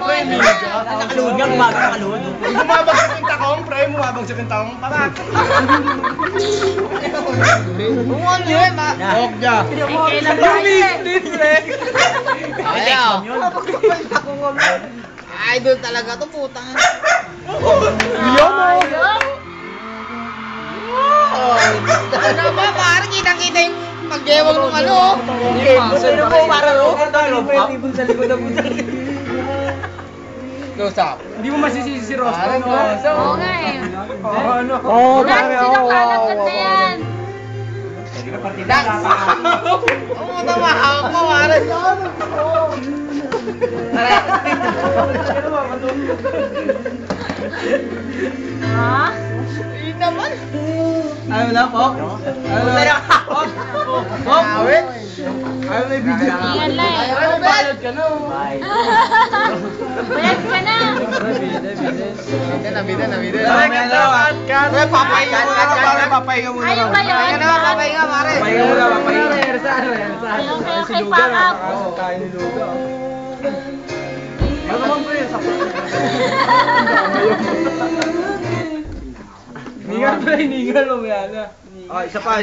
pre, hindi ka. Nakaluhod nga, umaga nakaluhod. Bumabagsak yung takong, pre, bumabagsak yung takong, parak. Buwan nyo eh, ma. Okja. Kailan ba yun? Ayaw. Idol talaga to, putang. Ano ba, parang kitang-kita yung pag-gewang ng ano. Ano po, para ro? Sa likod na puta. Close up. Hindi mo masisisi si Ross. Oo nga eh. Oo, Lahat sinakalat na yan. Oo, tama ako, parang. Ha? Hindi naman. Ayaw na, Pop? Ayaw na. Pop? Ayaw na i-video. Ingat lang eh. Ano ba? ka na. Bye. Bayad ka na. Nabida. Pre, papahinga mo na lang, pare. Papahinga mo na Ayaw lang. ba yun? Kaya naman, papahinga, pare. Papahinga mo na, papahinga. Okay, pack up. Kain ni Luga. Ningal pre, ningal. Umaya na. Ah, isa pa.